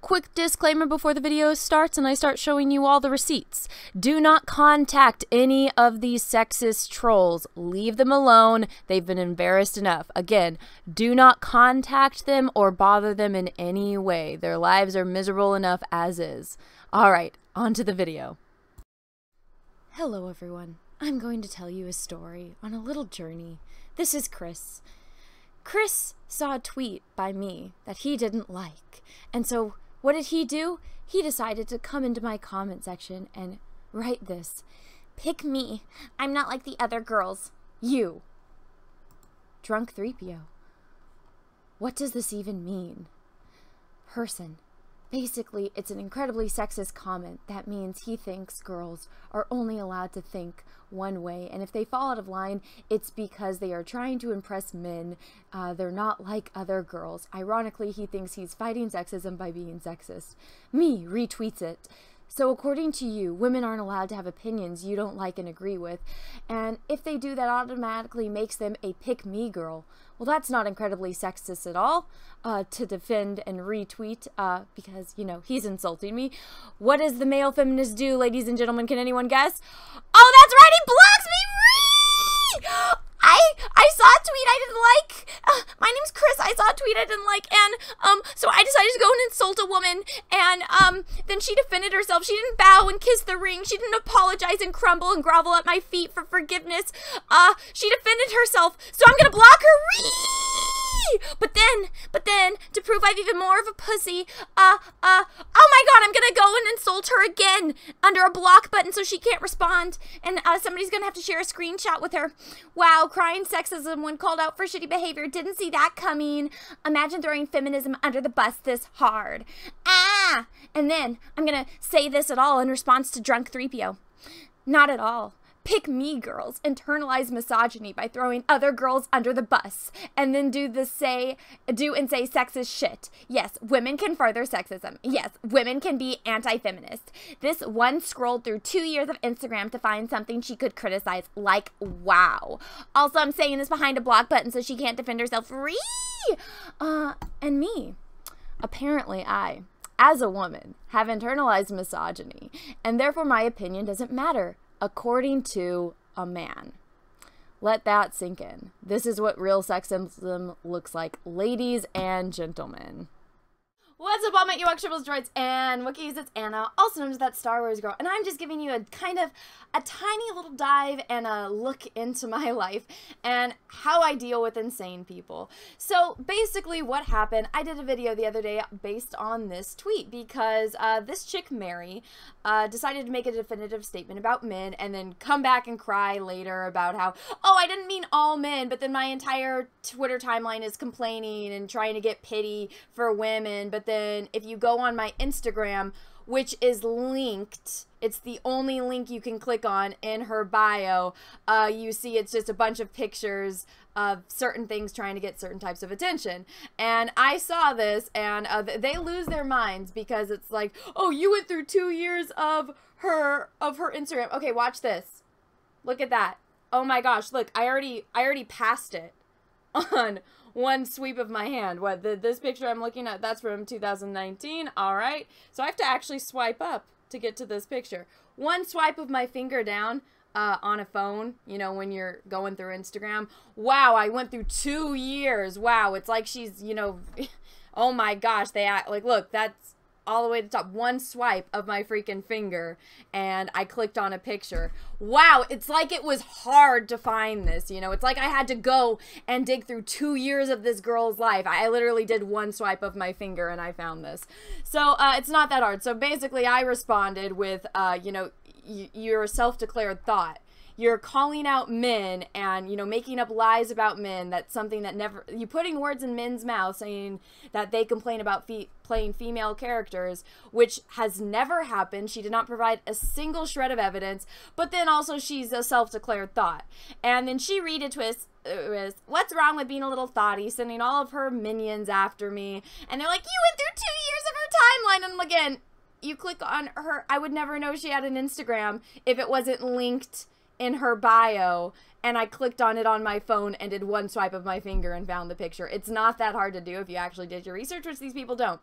Quick disclaimer before the video starts and I start showing you all the receipts. Do not contact any of these sexist trolls. Leave them alone. They've been embarrassed enough. Again, do not contact them or bother them in any way. Their lives are miserable enough as is. Alright, on to the video. Hello everyone. I'm going to tell you a story on a little journey. This is Chris. Chris saw a tweet by me that he didn't like, and so what did he do? He decided to come into my comment section and write this. Pick me. I'm not like the other girls. You. Drunk 3PO. What does this even mean? Person. Basically, it's an incredibly sexist comment. That means he thinks girls are only allowed to think one way, and if they fall out of line, it's because they are trying to impress men. They're not like other girls. Ironically, he thinks he's fighting sexism by being sexist. Me retweets it. So according to you, women aren't allowed to have opinions you don't like and agree with, and if they do, that automatically makes them a pick-me girl. Well, that's not incredibly sexist at all, to defend and retweet, because, you know, he's insulting me. What does the male feminist do, ladies and gentlemen? Can anyone guess? Oh, that's right, he blocks me! I saw a tweet I didn't like. My name's Chris. I saw a tweet I didn't like, and so I decided to go and insult a woman, and then she defended herself. She didn't bow and kiss the ring. She didn't apologize and crumble and grovel at my feet for forgiveness. She defended herself, so I'm gonna block her. But then, to prove I've even more of a pussy, oh my god, I'm gonna go and insult her again under a block button so she can't respond, and somebody's gonna have to share a screenshot with her. Wow, crying sexism when called out for shitty behavior. Didn't see that coming. Imagine throwing feminism under the bus this hard. And then I'm gonna say this at all in response to Drunk 3PO. Not at all. Pick me girls internalize misogyny by throwing other girls under the bus and then do and say sexist shit. Yes, women can further sexism. Yes, women can be anti-feminist. This one scrolled through 2 years of Instagram to find something she could criticize. Like, wow. Also, I'm saying this behind a block button so she can't defend herself. And me. Apparently I, as a woman, have internalized misogyny, and therefore my opinion doesn't matter. According to a man. Let that sink in. This is what real sexism looks like, ladies and gentlemen. What's up, all my Ewok tribbles, droids, and Wookiees? It's Anna, also known as That Star Wars Girl, and I'm just giving you a kind of a tiny little dive and a look into my life and how I deal with insane people. So basically what happened, I did a video the other day based on this tweet because this chick, Mary, decided to make a definitive statement about men and then come back and cry later about how, oh, I didn't mean all men, but then my entire Twitter timeline is complaining and trying to get pity for women, but then if you go on my Instagram, which is linked, it's the only link you can click on in her bio, you see it's just a bunch of pictures of certain things trying to get certain types of attention. And I saw this, and they lose their minds because it's like, oh, you went through 2 years of her Instagram. Okay, watch this. Look at that. Oh my gosh, look, I already passed it on one sweep of my hand. What, this picture I'm looking at, that's from 2019. All right, so I have to actually swipe up to get to this picture. One swipe of my finger down on a phone, you know, when you're going through Instagram. Wow, I went through 2 years. Wow, it's like she's, you know, oh my gosh, they act like, look, that's all the way to the top. One swipe of my freaking finger and I clicked on a picture. Wow, it's like it was hard to find this, you know. It's like I had to go and dig through 2 years of this girl's life. I literally did one swipe of my finger and I found this. So it's not that hard. So basically I responded with, you know, you're a self-declared thought. you're calling out men and, you know, making up lies about men. That's something that never, you putting words in men's mouths saying that they complain about playing female characters, which has never happened. She did not provide a single shred of evidence, but then also she's a self-declared thought. And then she retweets, what's wrong with being a little thoughty, sending all of her minions after me. And they're like, you went through 2 years of her timeline. And again, you click on her, I would never know she had an Instagram if it wasn't linked in her bio, and I clicked on it on my phone and did one swipe of my finger and found the picture. It's not that hard to do if you actually did your research, which these people don't.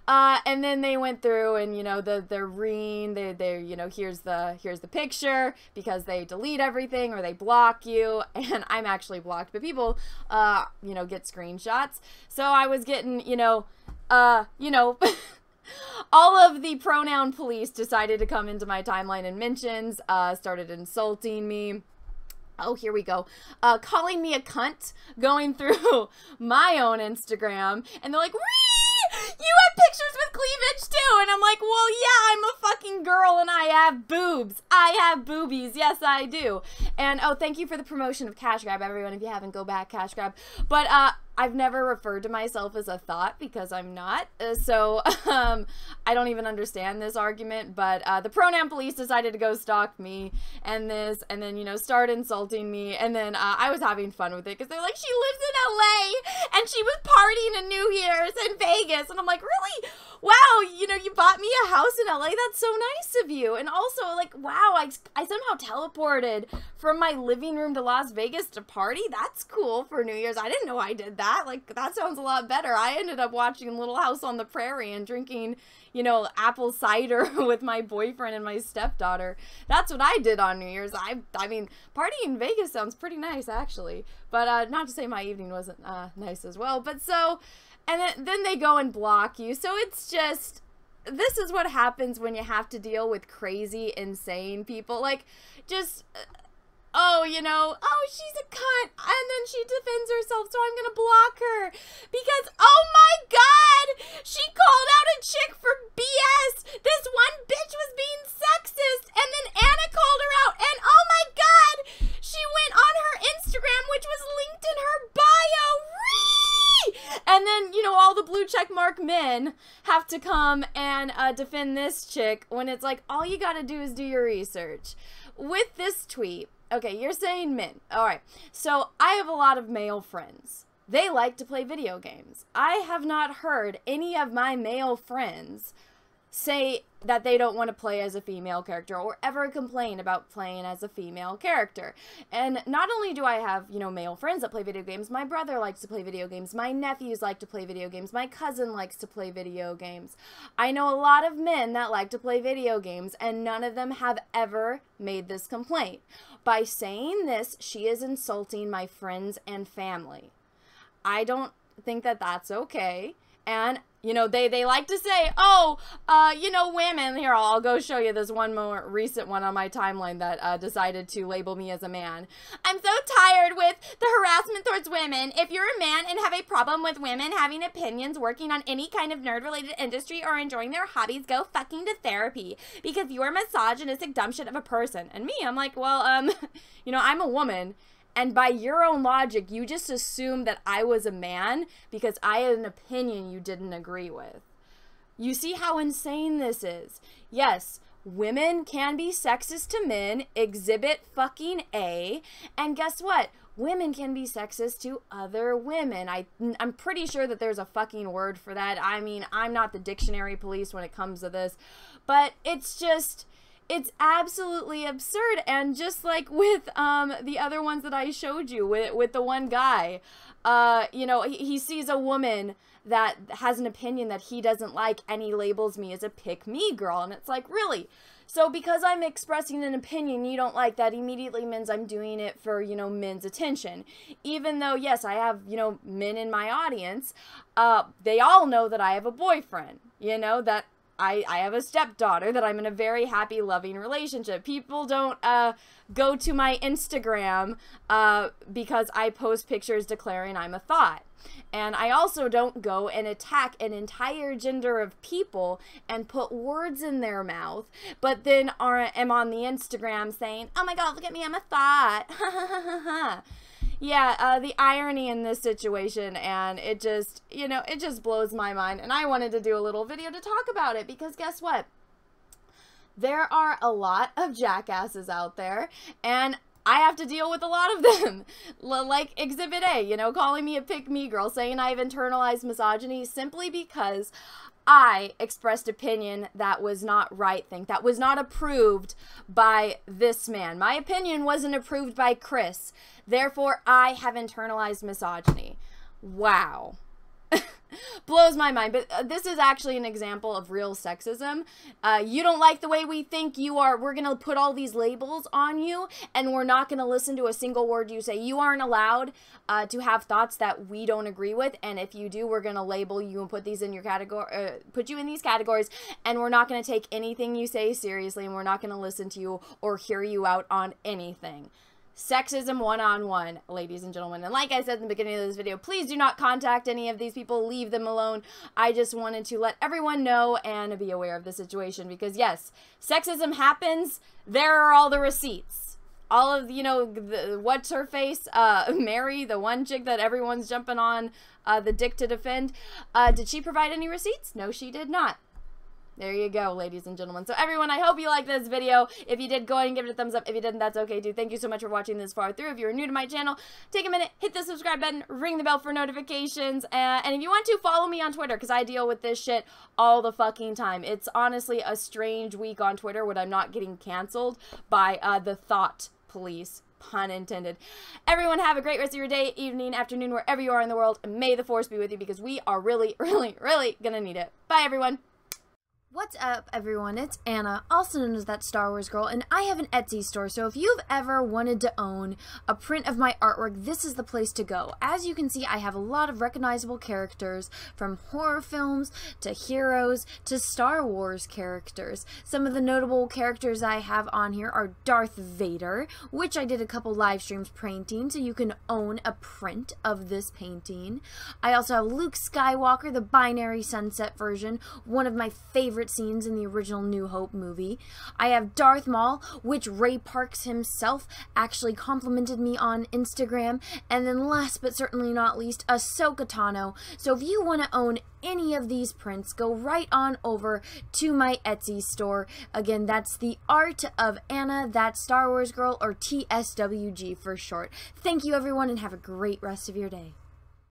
And then they went through and, you know, they're you know, here's the picture, because they delete everything or they block you, and I'm actually blocked, but people, you know, get screenshots. So I was getting, you know, all of the pronoun police decided to come into my timeline and mentions, started insulting me. Oh, here we go. Calling me a cunt, going through my own Instagram, and they're like, "Wee! You have pictures with cleavage too!" And I'm like, well, yeah, I'm a fucking girl and I have boobs. I have boobies. Yes, I do. And, oh, thank you for the promotion of Cash Grab, everyone. If you haven't, go back, Cash Grab. But, I've never referred to myself as a thought because I'm not, so I don't even understand this argument, but the pronoun police decided to go stalk me and then, you know, start insulting me, and then I was having fun with it because they're like, she lives in LA and she was partying in New Year's in Vegas, and I'm like, really? Wow, you know, you bought me a house in LA? That's so nice of you. And also, like, wow, I somehow teleported from my living room to Las Vegas to party? That's cool for New Year's. I didn't know I did that. Like, that sounds a lot better. I ended up watching Little House on the Prairie and drinking, you know, apple cider with my boyfriend and my stepdaughter. That's what I did on New Year's. I mean, partying in Vegas sounds pretty nice, actually. But not to say my evening wasn't nice as well. But so, and then they go and block you. So it's just, this is what happens when you have to deal with crazy, insane people. Like, just... oh, you know, oh, she's a cunt, and then she defends herself, so I'm gonna block her, because, oh my god, she called out a chick for BS, this one bitch was being sexist, and then Anna called her out, and oh my god, she went on her Instagram, which was linked in her bio, and then, you know, all the blue check mark men have to come and defend this chick, when it's like, all you gotta do is do your research. With this tweet, okay, you're saying men. All right. So I have a lot of male friends. They like to play video games. I have not heard any of my male friends say that they don't want to play as a female character or ever complain about playing as a female character. And not only do I have, you know, male friends that play video games, my brother likes to play video games, my nephews like to play video games, my cousin likes to play video games. I know a lot of men that like to play video games, and none of them have ever made this complaint. By saying this, she is insulting my friends and family. I don't think that that's okay. And, you know, they like to say, oh, you know, women. Here, I'll go show you this one more recent one on my timeline that decided to label me as a man. I'm so tired with the harassment towards women. If you're a man and have a problem with women having opinions, working on any kind of nerd-related industry, or enjoying their hobbies, go fucking to therapy, because you're a misogynistic dumb shit of a person. And me, I'm like, well, you know, I'm a woman. And by your own logic, you just assumed that I was a man because I had an opinion you didn't agree with. You see how insane this is? Yes, women can be sexist to men, exhibit fucking A, and guess what? Women can be sexist to other women. I'm pretty sure that there's a fucking word for that. I mean, I'm not the dictionary police when it comes to this, but it's just... it's absolutely absurd. And just like with the other ones that I showed you, with the one guy, you know, he sees a woman that has an opinion that he doesn't like, and he labels me as a pick-me girl. And it's like, really? So because I'm expressing an opinion you don't like, that immediately means I'm doing it for, you know, men's attention. Even though, yes, I have, you know, men in my audience, they all know that I have a boyfriend, you know, that I have a stepdaughter that I'm in a very happy, loving relationship. People don't go to my Instagram because I post pictures declaring I'm a thought. And I also don't go and attack an entire gender of people and put words in their mouth, but then am on the Instagram saying, oh my god, look at me, I'm a thought. Yeah, the irony in this situation, and it just, you know, it just blows my mind. And I wanted to do a little video to talk about it because guess what? There are a lot of jackasses out there, and I have to deal with a lot of them. Like Exhibit A, you know, calling me a pick-me girl, saying I've internalized misogyny simply because I expressed opinion that was not right thing, that was not approved by this man. My opinion wasn't approved by Chris. Therefore, I have internalized misogyny. Wow. Blows my mind, but this is actually an example of real sexism. You don't like the way we think, we're gonna put all these labels on you, and we're not gonna listen to a single word you say. You aren't allowed to have thoughts that we don't agree with, and if you do, we're gonna label you and put these in your category, put you in these categories, and we're not gonna take anything you say seriously, and we're not gonna listen to you or hear you out on anything. Sexism one-on-one, ladies and gentlemen. And like I said in the beginning of this video, please do not contact any of these people. Leave them alone. I just wanted to let everyone know and be aware of the situation because, yes, sexism happens. There are all the receipts. All of, you know, what's her face? Mary, the one chick that everyone's jumping on the dick to defend. Did she provide any receipts? No, she did not. There you go, ladies and gentlemen. So everyone, I hope you liked this video. If you did, go ahead and give it a thumbs up. If you didn't, that's okay too. Thank you so much for watching this far through. If you're new to my channel, take a minute, hit the subscribe button, ring the bell for notifications, and if you want to, follow me on Twitter, because I deal with this shit all the fucking time. It's honestly a strange week on Twitter when I'm not getting canceled by the thought police. Pun intended. Everyone have a great rest of your day, evening, afternoon, wherever you are in the world, and may the force be with you, because we are really, really, really gonna need it. Bye, everyone. What's up, everyone? It's Anna, also known as That Star Wars Girl, and I have an Etsy store, so if you've ever wanted to own a print of my artwork, this is the place to go. As you can see, I have a lot of recognizable characters, from horror films to heroes to Star Wars characters. Some of the notable characters I have on here are Darth Vader, which I did a couple live streams painting, so you can own a print of this painting. I also have Luke Skywalker, the Binary Sunset version, one of my favorite scenes in the original New Hope movie. I have Darth Maul, which Ray Parks himself actually complimented me on Instagram. And then last but certainly not least, Ahsoka Tano. So if you want to own any of these prints, go right on over to my Etsy store. Again, that's The Art of Anna, That Star Wars Girl, or TSWG for short. Thank you, everyone, and have a great rest of your day.